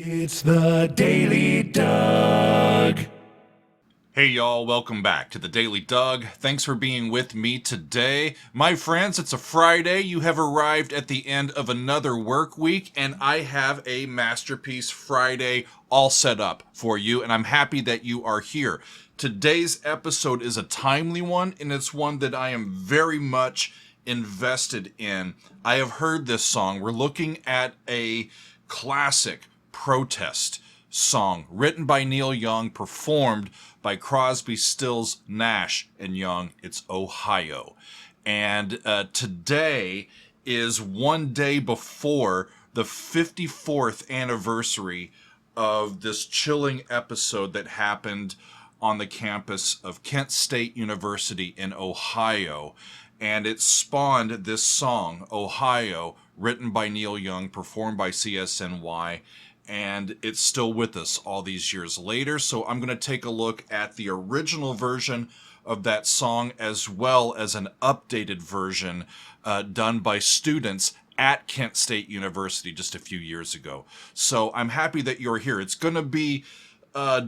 It's the Daily Doug. Hey y'all, welcome back to the Daily Doug. Thanks for being with me today. My friends, it's a Friday. You have arrived at the end of another work week, and I have a Masterpiece Friday all set up for you, and I'm happy that you are here. Today's episode is a timely one, and it's one that I am very much invested in. I have heard this song. We're looking at a classic protest song written by Neil Young, performed by Crosby, Stills, Nash and Young. It's Ohio. And today is one day before the 54th anniversary of this chilling episode that happened on the campus of Kent State University in Ohio. And it spawned this song, Ohio, written by Neil Young, performed by CSNY, and it's still with us all these years later. So I'm going to take a look at the original version of that song as well as an updated version done by students at Kent State University just a few years ago. So I'm happy that you're here. It's going to be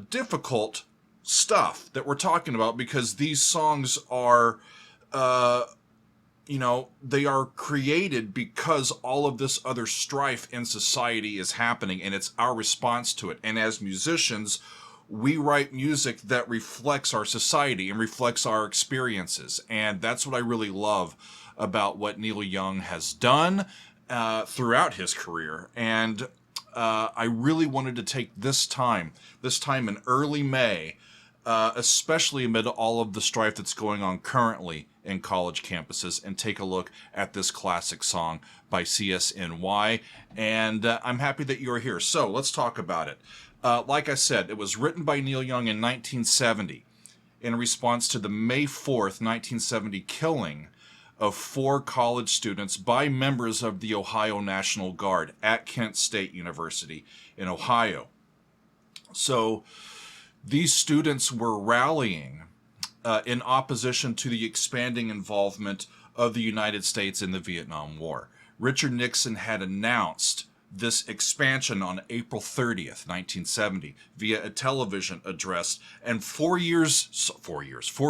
difficult stuff that we're talking about because these songs are they are created because all of this other strife in society is happening, and it's our response to it. And as musicians, we write music that reflects our society and reflects our experiences. And that's what I really love about what Neil Young has done throughout his career. And I really wanted to take this time in early May, especially amid all of the strife that's going on currently in college campuses, and take a look at this classic song by CSNY. And I'm happy that you're here. So let's talk about it. Like I said, it was written by Neil Young in 1970 in response to the May 4th, 1970 killing of 4 college students by members of the Ohio National Guard at Kent State University in Ohio. So these students were rallying in opposition to the expanding involvement of the United States in the Vietnam War. Richard Nixon had announced this expansion on April 30th, 1970, via a television address, and 4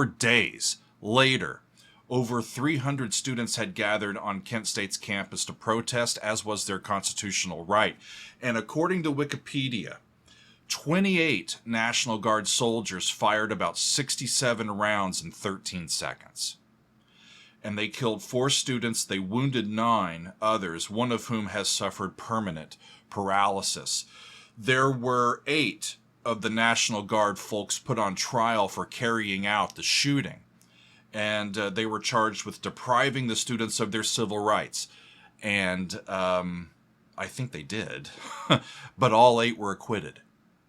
days later, over 300 students had gathered on Kent State's campus to protest, as was their constitutional right. And according to Wikipedia, 28 National Guard soldiers fired about 67 rounds in 13 seconds. And they killed 4 students, they wounded 9 others, one of whom has suffered permanent paralysis. There were 8 of the National Guard folks put on trial for carrying out the shooting. And they were charged with depriving the students of their civil rights. And I think they did. But all 8 were acquitted.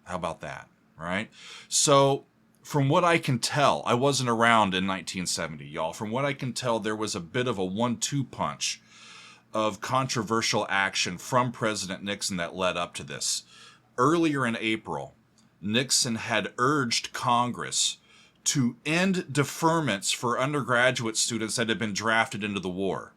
How about that, right? So from what I can tell, I wasn't around in 1970, y'all. From what I can tell, there was a bit of a 1-2 punch of controversial action from President Nixon that led up to this. Earlier in April, Nixon had urged Congress to end deferments for undergraduate students that had been drafted into the war.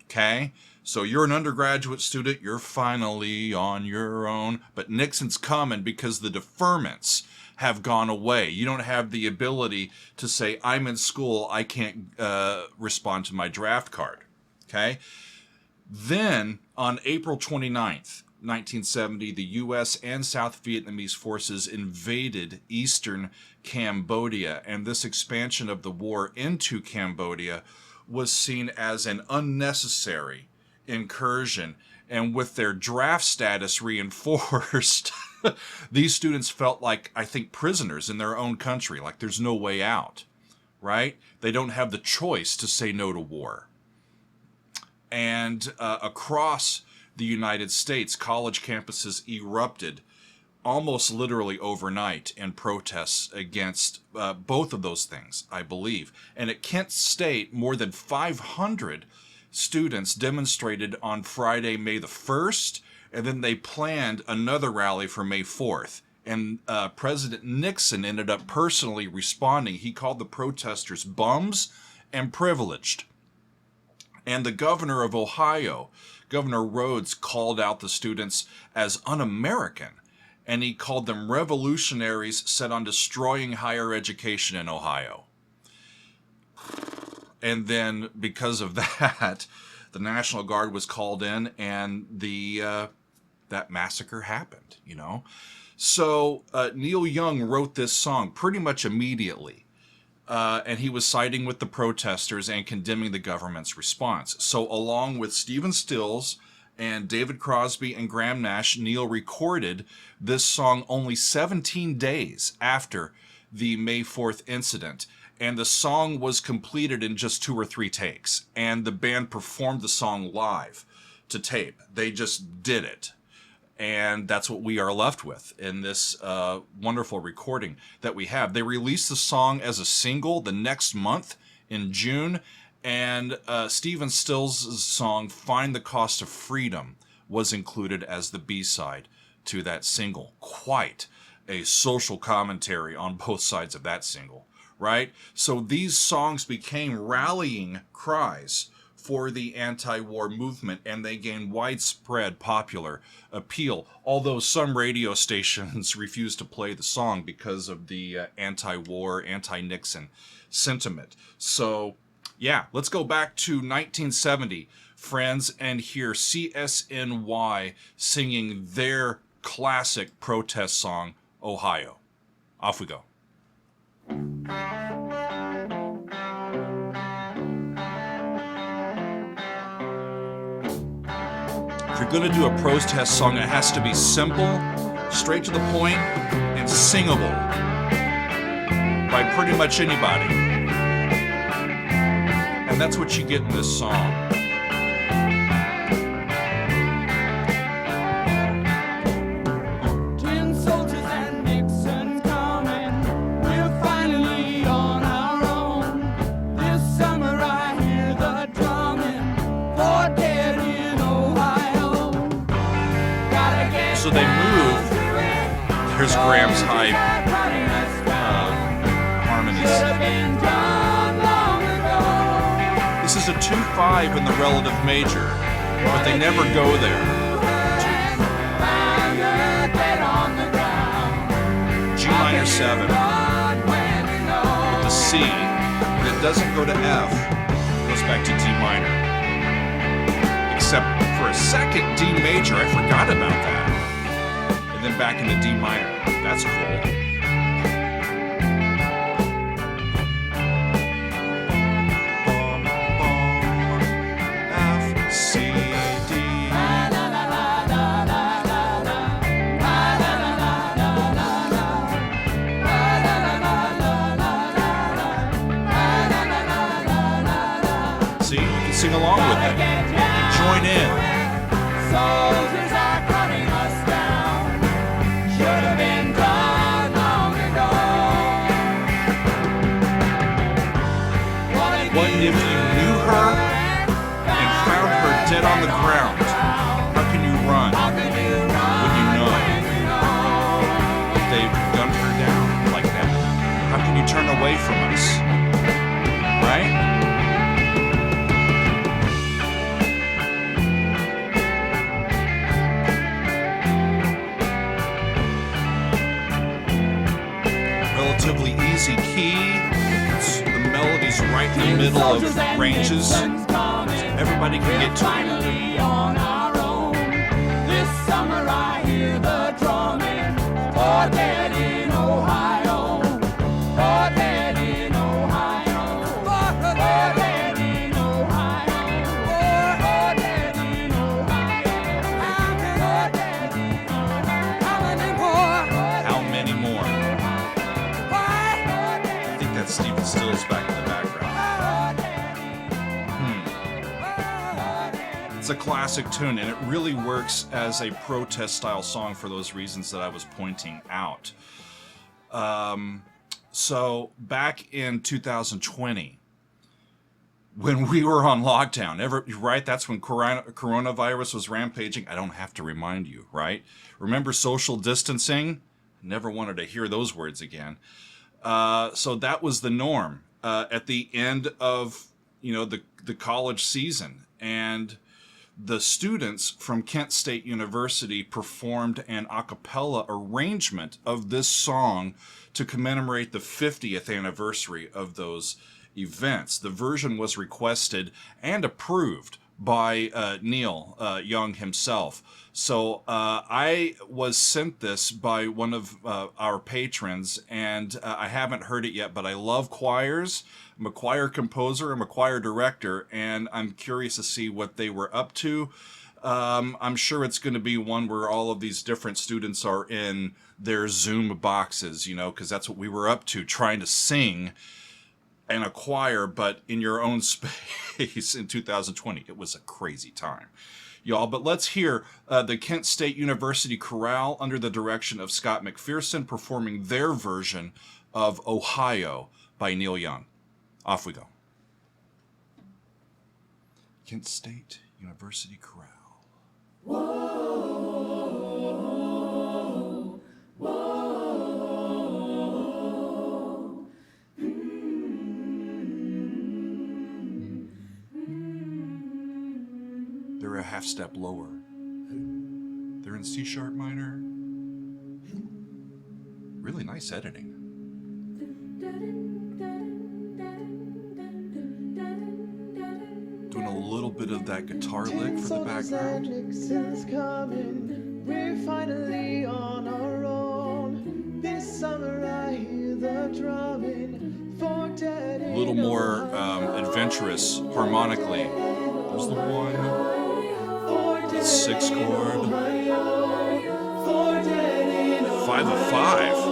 Okay? So you're an undergraduate student, you're finally on your own, but Nixon's coming because the deferments have gone away. You don't have the ability to say, I'm in school, I can't respond to my draft card. Okay? Then, on April 29th, 1970, the U.S. and South Vietnamese forces invaded eastern Cambodia, and this expansion of the war into Cambodia was seen as an unnecessary incursion, and with their draft status reinforced, these students felt like, I think, prisoners in their own country, like there's no way out, right? They don't have the choice to say no to war. And across the United States, college campuses erupted almost literally overnight in protests against both of those things, I believe. And at Kent State, more than 500 students demonstrated on Friday, May the 1st, and then they planned another rally for May 4th. And President Nixon ended up personally responding. He called the protesters bums and privileged. And the governor of Ohio, Governor Rhodes, called out the students as un-American, and he called them revolutionaries set on destroying higher education in Ohio. And then because of that, the National Guard was called in, and that massacre happened, you know. So Neil Young wrote this song pretty much immediately. And he was siding with the protesters and condemning the government's response. So along with Stephen Stills and David Crosby and Graham Nash, Neil recorded this song only 17 days after the May 4th incident. And the song was completed in just 2 or 3 takes. And the band performed the song live to tape. They just did it. And that's what we are left with in this wonderful recording that we have. They released the song as a single the next month in June. And Stephen Stills' song, Find the Cost of Freedom, was included as the B-side to that single. Quite a social commentary on both sides of that single, right? So these songs became rallying cries for the anti-war movement, and they gained widespread popular appeal, although some radio stations refused to play the song because of the anti-war, anti-Nixon sentiment. So, yeah, let's go back to 1970, friends, and hear CSNY singing their classic protest song, Ohio. Off we go. If you're going to do a protest song, it has to be simple, straight to the point, and singable by pretty much anybody. And that's what you get in this song. So they move. Here's Graham's high harmonies. This is a 2-5 in the relative major, but they never go there. G minor 7 with the C, and it doesn't go to F. It goes back to D minor. Except for a second D major, I forgot about that. And then back into D minor. That's cool. F, C, D. See, you can sing along with it. You can join in. Soldiers are cutting us down. Should have been done long ago. What if you knew her and found her dead on the ground? How can you run when you know that they've gunned her down like that? How can you turn away from us? Right? Relatively easy key. The melody's right in the middle of ranges. Everybody can get to it. Finally on our own. This summer I hear the drumming. Or dead in Ohio. Or dead in Ohio. Or dead in Ohio. Or dead in Ohio. Or dead in Ohio. How many more? How many more? I think that's Stephen Stills back in the background. It's a classic tune, and it really works as a protest-style song for those reasons that I was pointing out. So back in 2020, when we were on lockdown, right? That's when coronavirus was rampaging. I don't have to remind you, right? Remember social distancing? Never wanted to hear those words again. So that was the norm. At the end of the college season. And the students from Kent State University performed an a cappella arrangement of this song to commemorate the 50th anniversary of those events. The version was requested and approved by Neil Young himself. So I was sent this by one of our patrons, and I haven't heard it yet, but I love choirs. I'm a choir composer, I'm a choir director, and I'm curious to see what they were up to. I'm sure it's going to be one where all of these different students are in their Zoom boxes, because that's what we were up to, trying to sing in a choir, but in your own space in 2020. It was a crazy time, y'all. But let's hear the Kent State University Chorale under the direction of Scott McPherson performing their version of Ohio by Neil Young. Off we go. Kent State University Chorale. They're a half step lower. They're in C sharp minor. Really nice editing. Doing a little bit of that guitar lick for the background. We're finally on our own. This summer I hear the drumming. A little more adventurous harmonically. There's the one, the 6 chord, 5 of 5.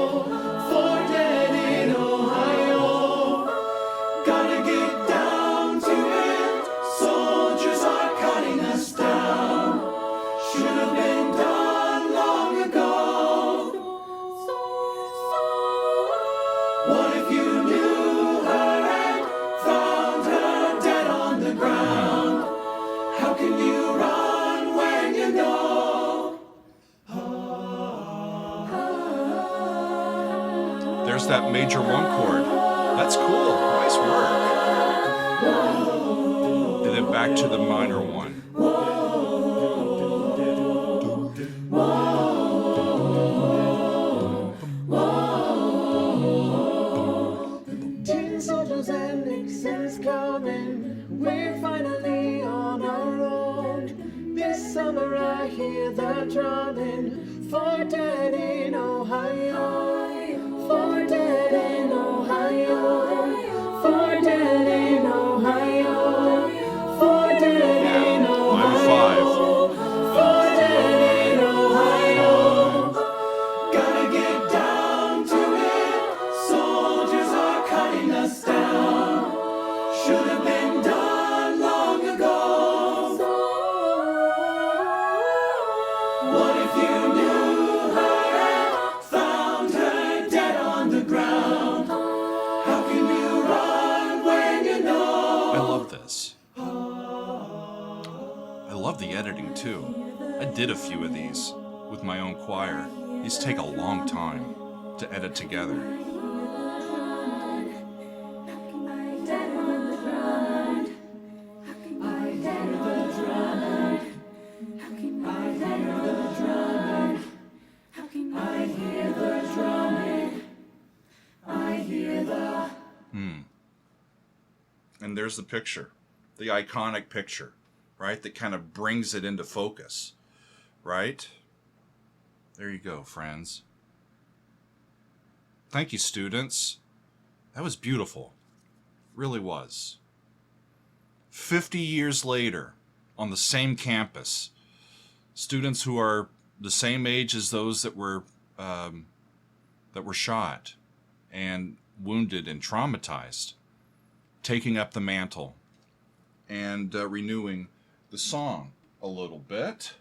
There's that major 1 chord. That's cool. Nice work. And then back to the minor 1. Tin soldiers and Nixon's coming. We're finally on our own. This summer I hear the drumming. For dead in Ohio. For dead in Ohio, for dead in Ohio, for dead in Ohio, for dead in Ohio. Gotta get down to it, soldiers are cutting us down. Should have been done long ago. What if you knew? I love the editing too. I did a few of these with my own choir. These take a long time to edit together. And there's the picture, the iconic picture, right? That kind of brings it into focus, right? There you go, friends. Thank you, students. That was beautiful. Really was. 50 years later, on the same campus, students who are the same age as those that were shot and wounded and traumatized, taking up the mantle and renewing the song a little bit.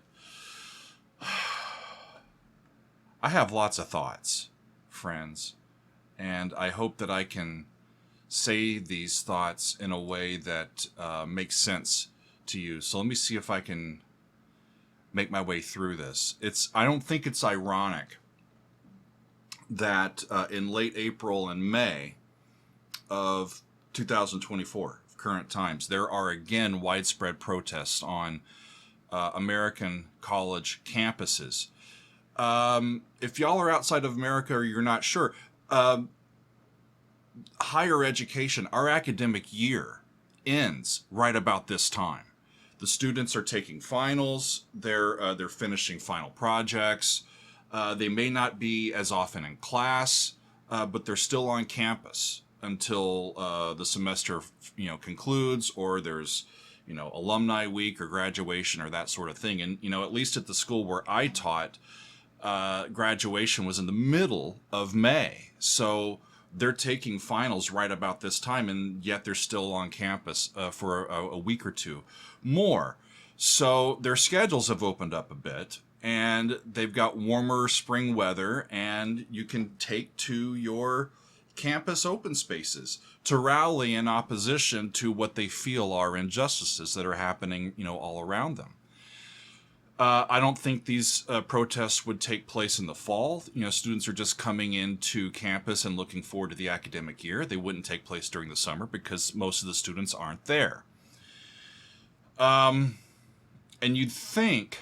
I have lots of thoughts, friends, and I hope that I can say these thoughts in a way that makes sense to you. So let me see if I can make my way through this. I don't think it's ironic that in late April and May of 2024, current times. There are again widespread protests on American college campuses. If y'all are outside of America or you're not sure, higher education, our academic year ends right about this time. The students are taking finals, they're finishing final projects. They may not be as often in class, but they're still on campus until the semester concludes, or there's alumni week or graduation or that sort of thing. And at least at the school where I taught, graduation was in the middle of May, so they're taking finals right about this time, and yet they're still on campus for a week or two more. So their schedules have opened up a bit, and they've got warmer spring weather, and you can take to your campus open spaces to rally in opposition to what they feel are injustices that are happening, all around them. I don't think these protests would take place in the fall. Students are just coming into campus and looking forward to the academic year. They wouldn't take place during the summer because most of the students aren't there. And you'd think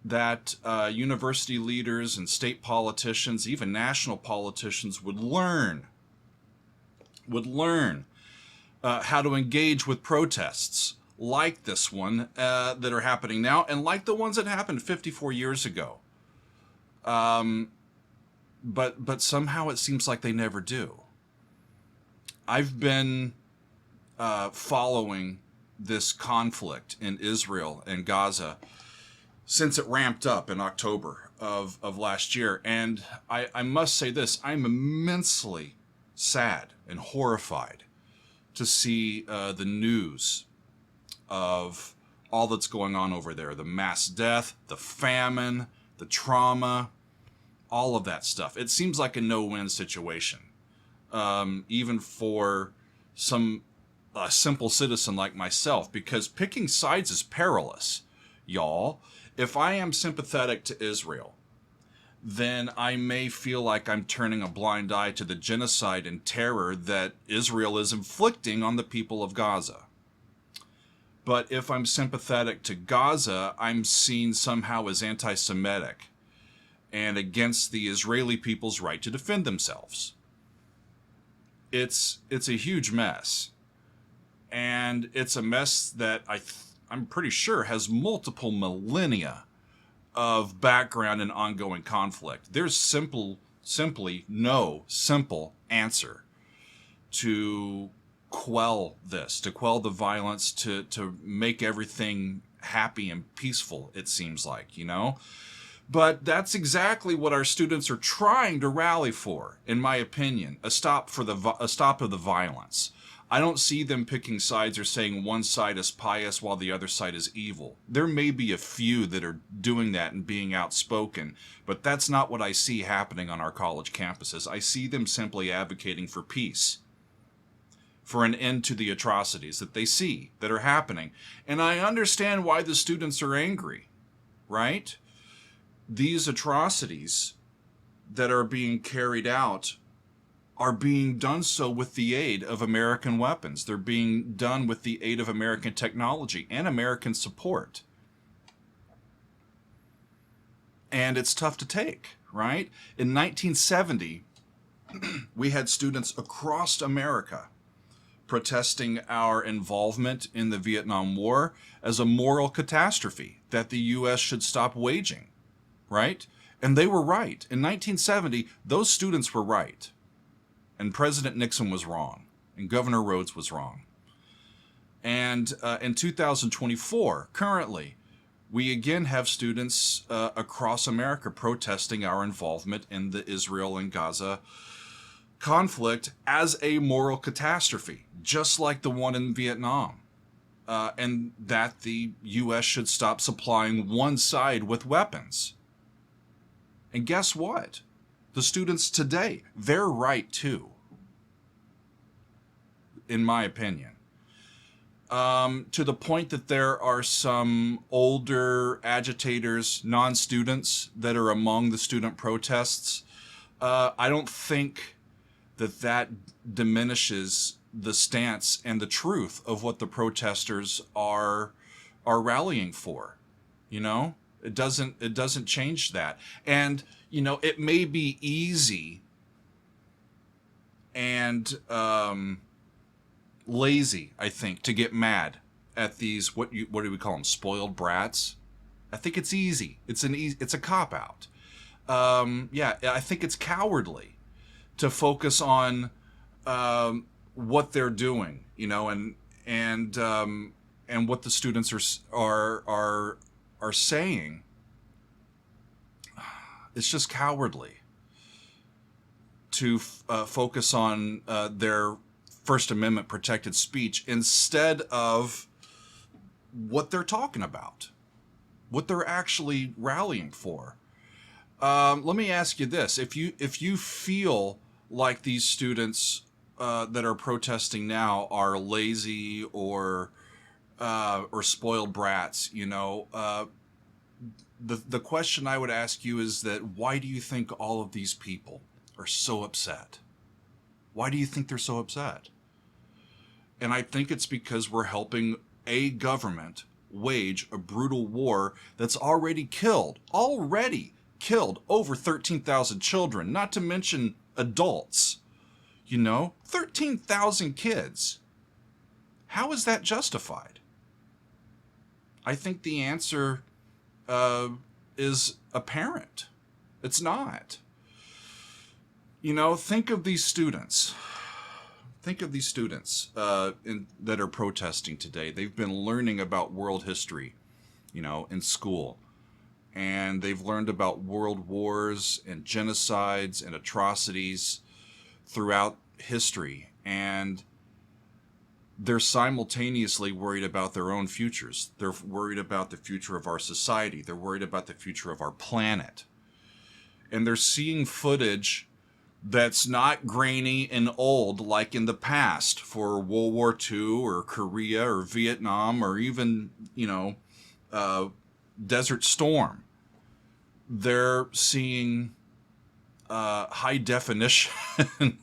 that university leaders and state politicians, even national politicians, would learn how to engage with protests like this one that are happening now, and like the ones that happened 54 years ago. But somehow it seems like they never do. I've been following this conflict in Israel and Gaza since it ramped up in October of last year. And I must say this, I'm immensely sad and horrified to see the news of all that's going on over there. The mass death, the famine, the trauma, all of that stuff. It seems like a no-win situation. Even for a simple citizen like myself, because picking sides is perilous, y'all. If I am sympathetic to Israel, then I may feel like I'm turning a blind eye to the genocide and terror that Israel is inflicting on the people of Gaza. But if I'm sympathetic to Gaza, I'm seen somehow as anti-Semitic and against the Israeli people's right to defend themselves. It's a huge mess. And it's a mess that I'm pretty sure has multiple millennia of background and ongoing conflict. There's simply no simple answer to quell this, to quell the violence, to make everything happy and peaceful, it seems like, But that's exactly what our students are trying to rally for, in my opinion, a stop of the violence. I don't see them picking sides or saying one side is pious while the other side is evil. There may be a few that are doing that and being outspoken, but that's not what I see happening on our college campuses. I see them simply advocating for peace, for an end to the atrocities that they see that are happening. And I understand why the students are angry, right? These atrocities that are being carried out are being done so with the aid of American weapons. They're being done with the aid of American technology and American support. And it's tough to take, right? In 1970, we had students across America protesting our involvement in the Vietnam War as a moral catastrophe that the U.S. should stop waging, right? And they were right. In 1970, those students were right. And President Nixon was wrong. And Governor Rhodes was wrong. And in 2024, currently, we again have students across America protesting our involvement in the Israel and Gaza conflict as a moral catastrophe, just like the one in Vietnam. And that the U.S. should stop supplying one side with weapons. And guess what? The students today, they're right too, in my opinion. To the point that there are some older agitators, non-students, that are among the student protests. I don't think that diminishes the stance and the truth of what the protesters are rallying for. You know, it doesn't change that. And you know, it may be easy and lazy, I think, to get mad at these what do we call them, spoiled brats. I think it's easy. It's a cop out. Yeah, I think it's cowardly to focus on what they're doing, you know, and what the students are saying. It's just cowardly to focus on their First Amendment protected speech instead of what they're talking about, what they're actually rallying for. Let me ask you this: if you feel like these students that are protesting now are lazy or spoiled brats, you know, the question I would ask you is that why do you think all of these people are so upset? Why do you think they're so upset? And I think it's because we're helping a government wage a brutal war that's already killed over 13,000 children, not to mention adults. You know, 13,000 kids. How is that justified? I think the answer is apparent. It's not. You know, think of these students. Think of these students that are protesting today. They've been learning about world history, you know, in school. And they've learned about world wars and genocides and atrocities throughout history. And they're simultaneously worried about their own futures. They're worried about the future of our society. They're worried about the future of our planet. And they're seeing footage that's not grainy and old like in the past for World War II or Korea or Vietnam or even, you know, Desert Storm. They're seeing high definition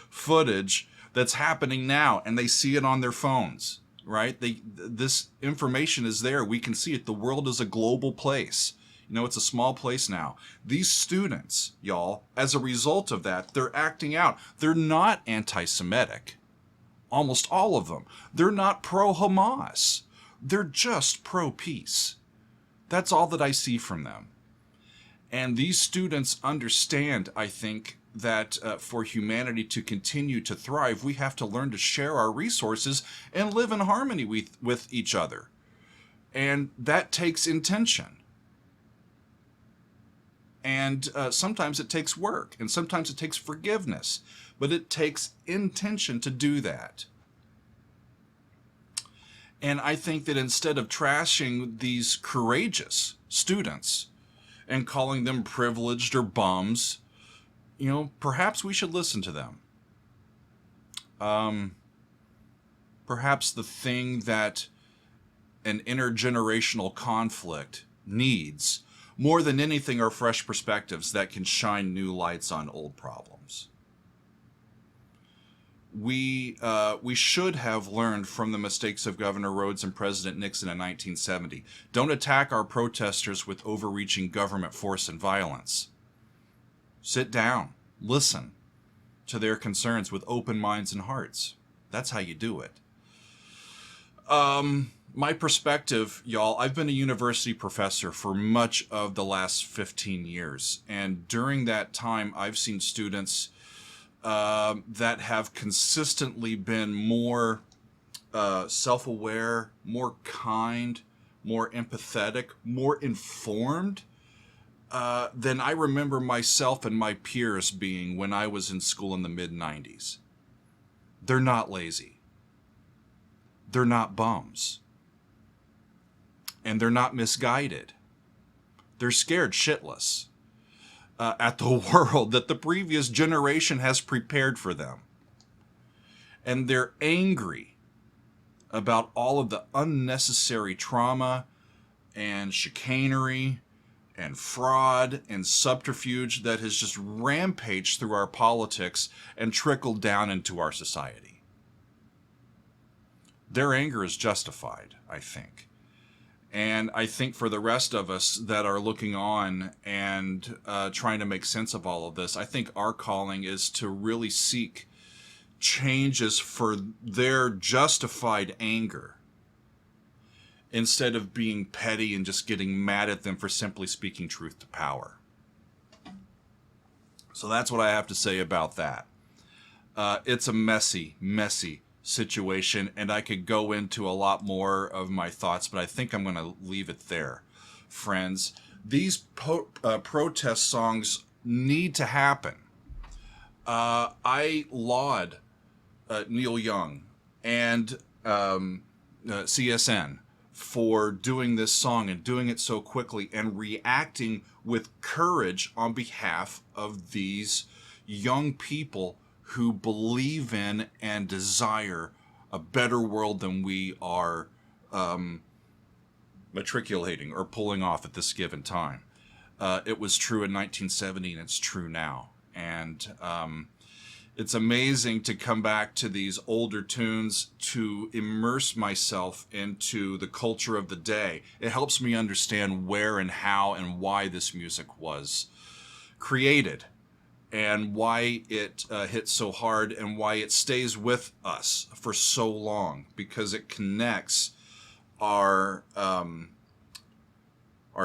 footage that's happening now, and they see it on their phones, right? This information is there. We can see it. The world is a global place. You know, it's a small place now. These students, y'all, as a result of that, they're acting out. They're not anti-Semitic. Almost all of them. They're not pro-Hamas. They're just pro-peace. That's all that I see from them. And these students understand, I think, that for humanity to continue to thrive, we have to learn to share our resources and live in harmony with each other. And that takes intention. And sometimes it takes work, and sometimes it takes forgiveness, but it takes intention to do that. And I think that instead of trashing these courageous students and calling them privileged or bums, you know, perhaps we should listen to them. Perhaps the thing that an intergenerational conflict needs more than anything are fresh perspectives that can shine new lights on old problems. We should have learned from the mistakes of Governor Rhodes and President Nixon in 1970. Don't attack our protesters with overreaching government force and violence. Sit down, listen to their concerns with open minds and hearts. That's how you do it. My perspective, y'all, I've been a university professor for much of the last 15 years. And during that time, I've seen students that have consistently been more self-aware, more kind, more empathetic, more informed than I remember myself and my peers being when I was in school in the mid-90s. They're not lazy. They're not bums. And they're not misguided. They're scared shitless at the world that the previous generation has prepared for them. And they're angry about all of the unnecessary trauma and chicanery and fraud and subterfuge that has just rampaged through our politics and trickled down into our society. their anger is justified, I think. And I think for the rest of us that are looking on and trying to make sense of all of this, I think our calling is to really seek changes for their justified anger instead of being petty and just getting mad at them for simply speaking truth to power. So that's what I have to say about that. It's a messy, messy situation, and I could go into a lot more of my thoughts, but I think I'm going to leave it there. Friends, these protest songs need to happen. I laud Neil Young and CSN for doing this song and doing it so quickly and reacting with courage on behalf of these young people who believe in and desire a better world than we are matriculating or pulling off at this given time. It was true in 1970 and it's true now. And it's amazing to come back to these older tunes to immerse myself into the culture of the day. It helps me understand where and how and why this music was created, and why it hits so hard, and why it stays with us for so long, because it connects our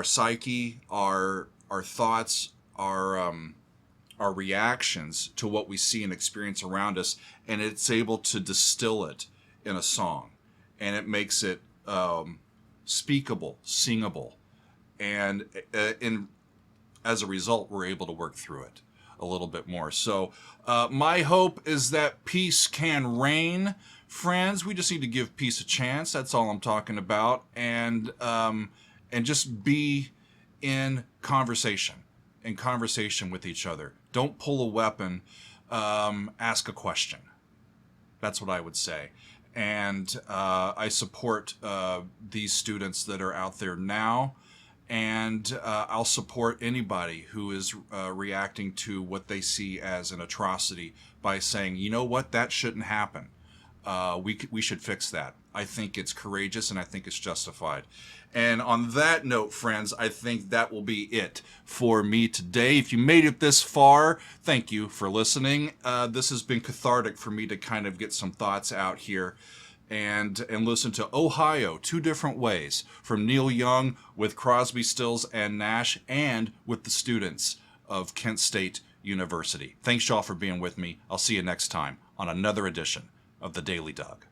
psyche, our thoughts, our reactions to what we see and experience around us, and it's able to distill it in a song, and it makes it speakable, singable, and as a result, we're able to work through it a little bit more. So my hope is that peace can reign, friends. We just need to give peace a chance. That's all I'm talking about, and just be in conversation with each other. Don't pull a weapon. Ask a question. That's what I would say. And I support these students that are out there now. And I'll support anybody who is reacting to what they see as an atrocity by saying, you know what, that shouldn't happen. We should fix that. I think it's courageous and I think it's justified. And on that note, friends, I think that will be it for me today. If you made it this far, thank you for listening. This has been cathartic for me to kind of get some thoughts out here and listen to Ohio two different ways, from Neil Young with Crosby, Stills, and Nash, and with the students of Kent State University. Thanks, y'all, for being with me. I'll see you next time on another edition of The Daily Doug.